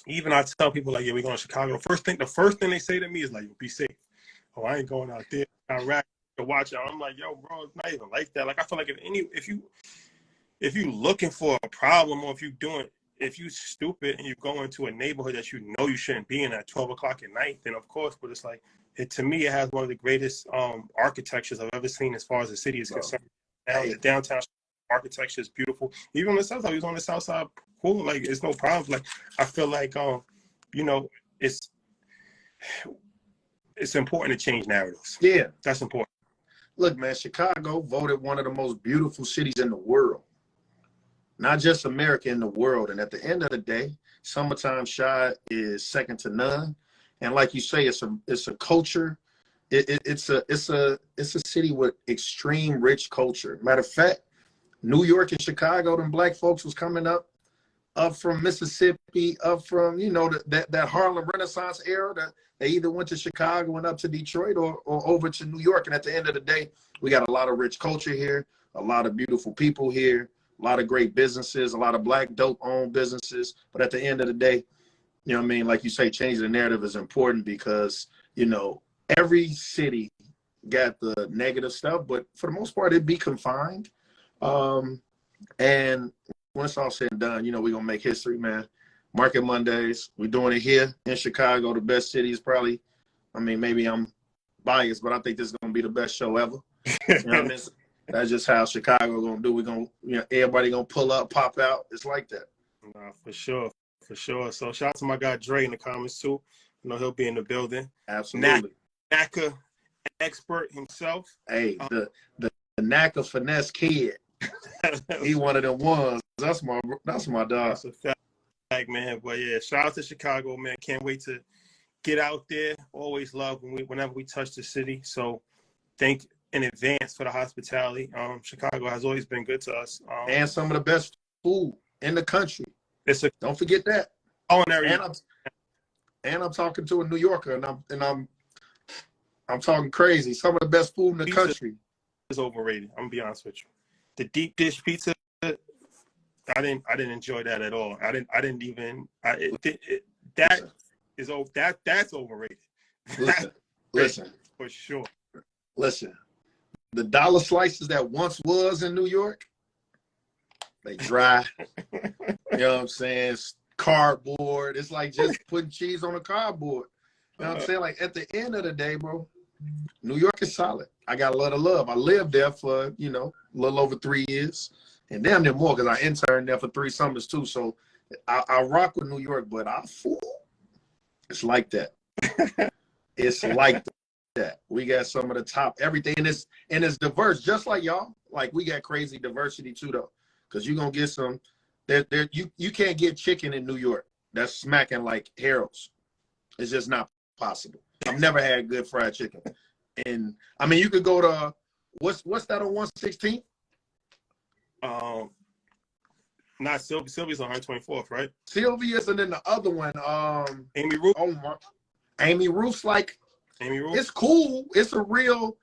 even I tell people like, yeah, we're going to Chicago. The first thing they say to me is like, be safe. Oh, I ain't going out there. Iraq to watch out. I'm like, yo, bro, it's not even like that. Like, I feel like if you looking for a problem, or if you stupid and you go into a neighborhood that you know you shouldn't be in at 12 o'clock at night, then of course. But it's like, to me, it has one of the greatest architectures I've ever seen as far as the city is concerned. The downtown architecture is beautiful. Even on the south side, he was on the south side, cool. Like, it's no problem. Like, I feel like you know, it's important to change narratives. Yeah, that's important. Look, man, Chicago voted one of the most beautiful cities in the world. Not just America, in the world. And at the end of the day, summertime Chi is second to none. And like you say, it's a culture. It's a city with extreme rich culture. Matter of fact, New York and Chicago, them black folks was coming up from Mississippi, up from, you know, that Harlem Renaissance era. That they either went to Chicago and up to Detroit or over to New York. And at the end of the day, we got a lot of rich culture here, a lot of beautiful people here, a lot of great businesses, a lot of black dope-owned businesses. But at the end of the day, you know what I mean? Like you say, changing the narrative is important because, you know, every city got the negative stuff, but for the most part, it'd be confined. And when it's all said and done, you know, we're going to make history, man. Market Mondays, we're doing it here in Chicago. The best city is probably, I mean, maybe I'm biased, but I think this is going to be the best show ever. You know what I mean? That's just how Chicago going to do. We're going to, you know, everybody going to pull up, pop out. It's like that. For sure. So shout out to my guy Dre in the comments too. You know, he'll be in the building. Absolutely. NACA expert himself. Hey, the NACA finesse kid. He one of them ones. That's my dog. That's a fact, man. But yeah, shout out to Chicago, man. Can't wait to get out there. Always love whenever we touch the city. So thank in advance for the hospitality. Chicago has always been good to us. And some of the best food in the country. Don't forget that. And I'm talking to a New Yorker, and I'm talking crazy. Some of the best food in the country is overrated. I'm gonna be honest with you. The deep dish pizza, I didn't enjoy that at all. That's overrated. Listen, for sure. Listen, the dollar slices that once was in New York, they dry. You know what I'm saying? It's cardboard. It's like just putting cheese on a cardboard. You know what I'm saying? Like, at the end of the day, bro, New York is solid. I got a lot of love. I lived there for, you know, a little over 3 years. And damn near more because I interned there for 3 summers too. So I rock with New York, but It's like that. It's like that. We got some of the top everything, and it's diverse, just like y'all. Like we got crazy diversity too, though, because you're gonna get some. You can't get chicken in New York that's smacking like Harold's. It's just not possible. I've never had good fried chicken, and I mean you could go to what's that on 116th? Not Sylvia. Sylvia's on 124th, right? Sylvia's, and then the other one, Amy Roof. Oh my, Amy Roof's like. Amy Roof. It's cool. It's a real,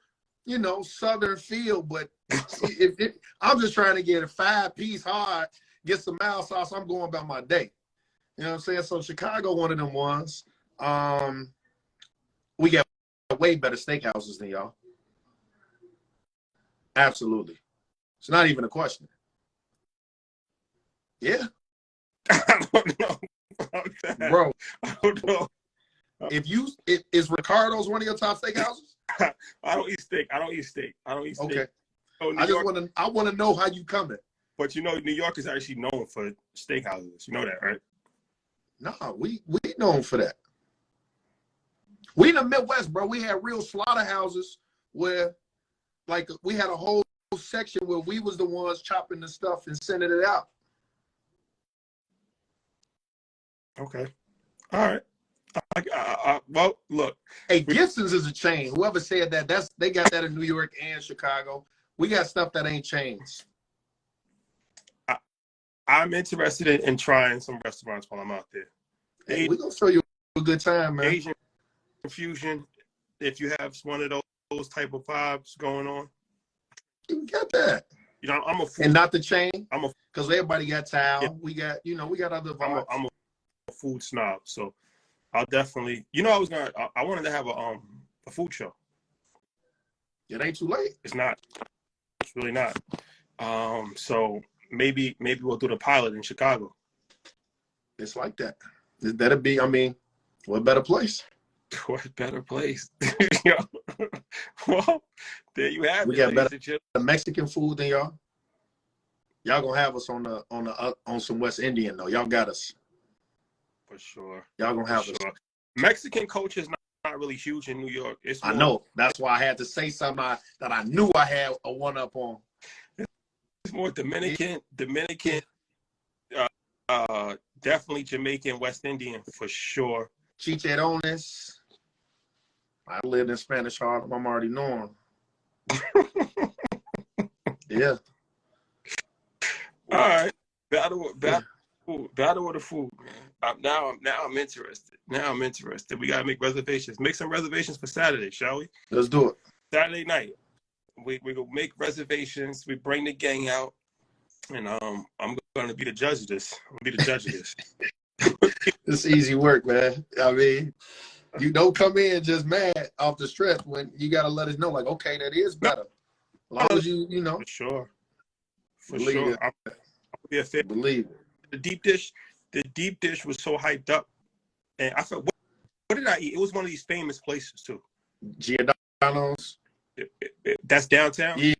Southern feel, but I'm just trying to get a 5-piece hard, get some mild sauce. I'm going about my day. You know what I'm saying? So Chicago, one of them ones. We got way better steakhouses than y'all. Absolutely. It's not even a question. Yeah. I don't know about that. Bro. I don't know. Is Ricardo's one of your top steakhouses? I don't eat steak. Okay. So I want to know how you coming. But New York is actually known for steakhouses. You know that, right? Nah, we known for that. We in the Midwest, bro. We had real slaughterhouses where, like, we had a whole section where we was the ones chopping the stuff and sending it out. Okay. All right. Well, look. Hey, Gibson's is a chain. Whoever said that, they got that in New York and Chicago. We got stuff that ain't chains. I'm interested in trying some restaurants while I'm out there. Hey, we're gonna show you a good time, man. Asian fusion. If you have one of those type of vibes going on, you got that. I'm a food, and not the chain. Because everybody got towel. Yeah. We got other vibes. I'm a food snob, so I'll definitely. I wanted to have a food show. It ain't too late. It's not. It's really not. So maybe we'll do the pilot in Chicago. It's like that. That'll be. I mean, what better place? What better place? Well, there you have it. We got better Mexican food than y'all. Y'all gonna have us on some West Indian though. Y'all got us. For sure. Y'all gonna have us. Mexican culture is not really huge in New York. I know. That's why I had to say something that I knew I had a one up on. It's more Dominican, definitely Jamaican, West Indian for sure. Chicharrones. I lived in Spanish Harlem. I'm already knowing. Yeah. All right. Battle of the food, man. Now I'm interested. We gotta make reservations. Make some reservations for Saturday, shall we? Let's do it. Saturday night. We go make reservations. We bring the gang out, and I'm gonna be the judge of this. It's easy work, man. I mean, you don't come in just mad off the stress when you gotta let us know, like, okay, that is better. As long as you know. For sure. Believe it. I'll be a fan. Believe it. The deep dish was so hyped up, and I felt, what did I eat? It was one of these famous places too. Giordano's. That's downtown. Yeah.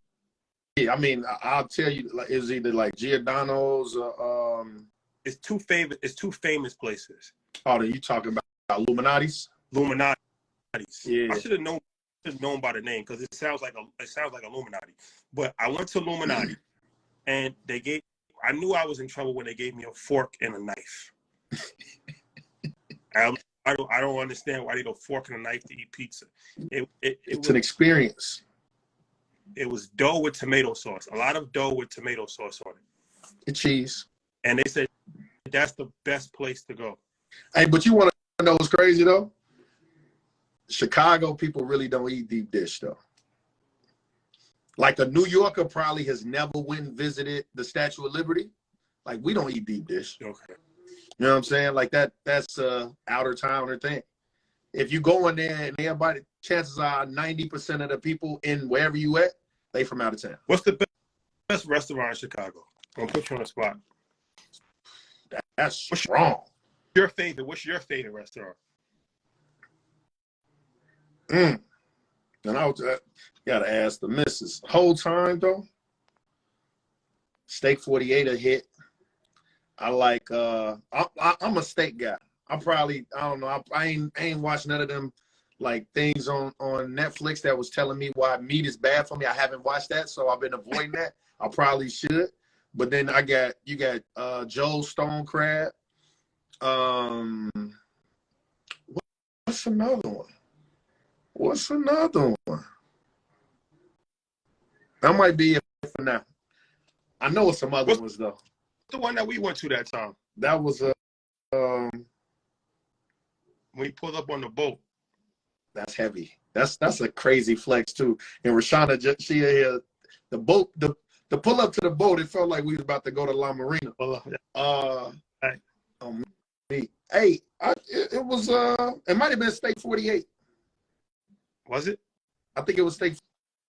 I mean, I'll tell you, like, it was either like Giordano's or It's two famous places. Oh, you talking about Illuminati's? Illuminati's. Yeah. I should have known by the name because it sounds like Illuminati. But I went to Illuminati, and I knew I was in trouble when they gave me a fork and a knife. I don't understand why they need a fork and a knife to eat pizza. It's an experience. It was dough with tomato sauce. A lot of dough with tomato sauce on it. And cheese. And they said that's the best place to go. Hey, but you want to know what's crazy though? Chicago people really don't eat deep dish though. Like a New Yorker probably has never went and visited the Statue of Liberty. Like we don't eat deep dish. Okay. You know what I'm saying? Like that's a outer towner thing. If you go in there and everybody, chances are 90% of the people in wherever you at, they from out of town. What's the best restaurant in Chicago? I'm gonna put you on the spot. That's strong. What's your favorite restaurant? And I gotta ask the missus. Whole time though, Steak 48 a hit. I like I'm a steak guy. I don't know. I ain't watched none of them like things on Netflix that was telling me why meat is bad for me. I haven't watched that, so I've been avoiding that. I probably should. But then you got Joel Stone Crab. What's another one? What's another one? That might be it for now. I know it's some other ones though. The one that we went to that time. That was we pulled up on the boat. That's heavy. That's a crazy flex too. And Rashana, she here, the boat, the pull up to the boat. It felt like we was about to go to La Marina. Hey, it was it might have been State 48. Was it? I think it was State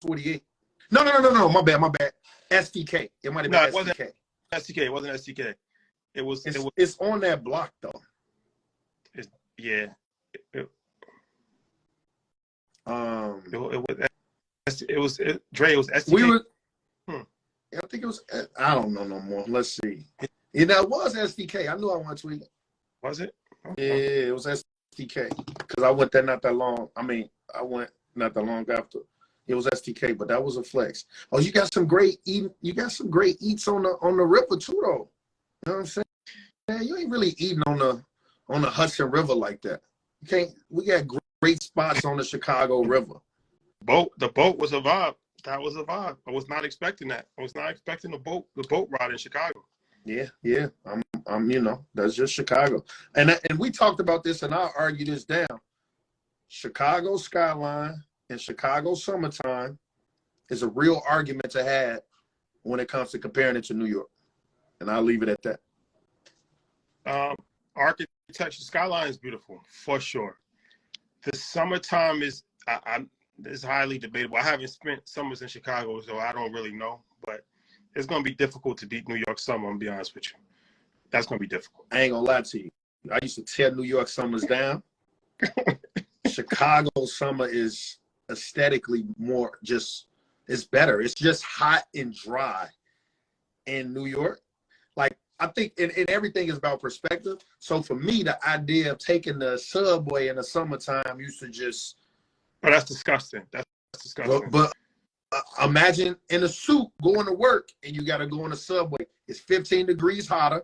48. No. My bad. STK. It might have been STK. STK. It wasn't STK. It's on that block though. Yeah. It was Dre. It was STK. I think it was. I don't know no more. Let's see. Yeah, that was STK. I knew I went to it. Was it? Okay. Yeah, it was STK because I went there not that long. I mean, I went not that long after. It was STK, but that was a flex. Oh, you got some great eating. You got some great eats on the river too, though. You know what I'm saying? Man, you ain't really eating on the Hudson River like that. You can't. We got great spots on the Chicago River. The boat was a vibe. That was a vibe. I was not expecting that. I was not expecting the boat ride in Chicago. Yeah. I'm that's just Chicago. And we talked about this, and I'll argue this down. Chicago skyline and Chicago summertime is a real argument to have when it comes to comparing it to New York. And I'll leave it at that. Architecture skyline is beautiful for sure. The summertime is highly debatable. I haven't spent summers in Chicago, so I don't really know. But it's going to be difficult to beat New York summer. I'm gonna be honest with you. That's going to be difficult. I ain't gonna lie to you. I used to tear New York summers down. Chicago summer is aesthetically more it's better. It's just hot and dry in New York. Like, I think and everything is about perspective. So for me, the idea of taking the subway in the summertime used to just. Oh, that's disgusting. That's disgusting. But imagine in a suit going to work and you got to go on the subway. It's 15 degrees hotter.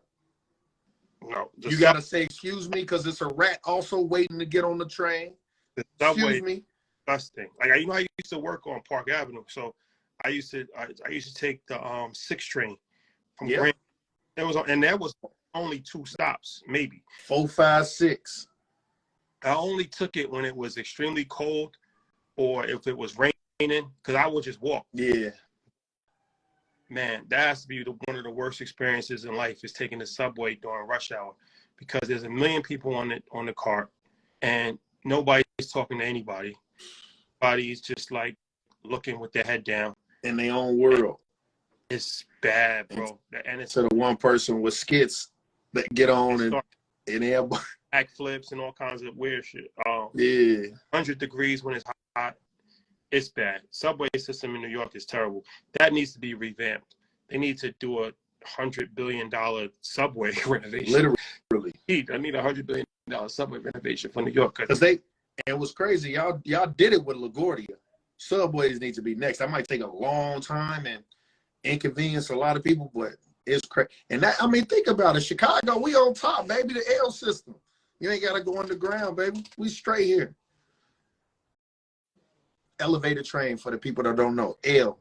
No, you got to say, excuse me, because it's a rat also waiting to get on the train. The subway, excuse me. Disgusting. Like, I used to work on Park Avenue, so I used to take the 6 train from Grand. There was only 2 stops, maybe 4, 5, 6. I only took it when it was extremely cold or if it was raining, because I would just walk. Yeah. Man, that has to be one of the worst experiences in life, is taking the subway during rush hour, because there's a million people on the cart and nobody's talking to anybody. Everybody's just like looking with their head down in their own world. It's bad, bro. And it's to the one person with skits that get on and everybody backflips and all kinds of weird shit. Yeah. 100 degrees when it's hot. It's bad. Subway system in New York is terrible. That needs to be revamped. They need to do a $100 billion subway renovation. Literally. I need a $100 billion subway renovation for New York. Because it was crazy. Y'all did it with LaGuardia. Subways need to be next. That might take a long time and inconvenience a lot of people, but it's crazy. And that, I mean, think about it. Chicago, we on top, baby. The L system. You ain't got to go underground, baby. We straight here. Elevator train for the people that don't know. L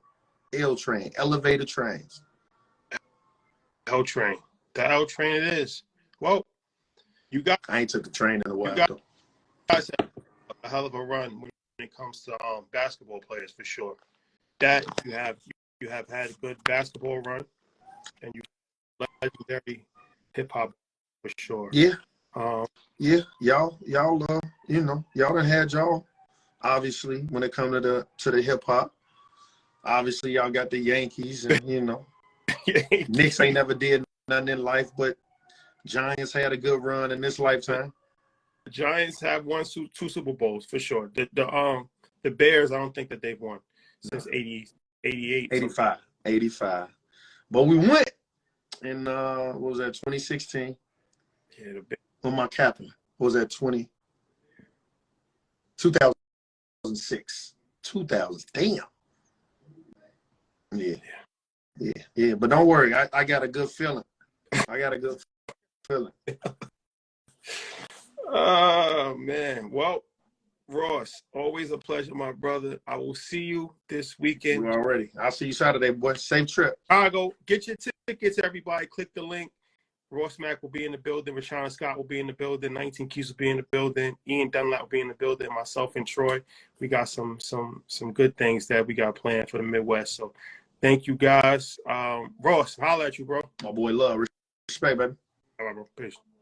train. Elevator trains. L train. The L train it is. Well, I ain't took the train in a while. You guys have a hell of a run when it comes to basketball players, for sure. That you have had a good basketball run, and you legendary hip hop for sure. Yeah. Yeah. Y'all done had y'all. Obviously, when it comes to the hip hop, obviously y'all got the Yankees, and Knicks ain't never did nothing in life, but Giants had a good run in this lifetime. The Giants have won 2 Super Bowls for sure. The Bears, I don't think that they've won since 88. 85. But we went in what was that, 2016? Yeah, What am I capping? What was that, 2006. 2000. Damn. Yeah. But don't worry. I got a good feeling. I got a good feeling. Oh, man. Well, Ross, always a pleasure, my brother. I will see you this weekend. You already. I'll see you Saturday, boy. Safe trip. Chicago. Get your tickets, everybody. Click the link. Ross Mac will be in the building. Rashawn Scott will be in the building. 19 Keys will be in the building. Ian Dunlap will be in the building. Myself and Troy. We got some good things that we got planned for the Midwest. So thank you, guys. Ross, holla at you, bro. My boy, love. Respect, baby. All right, bro. Peace.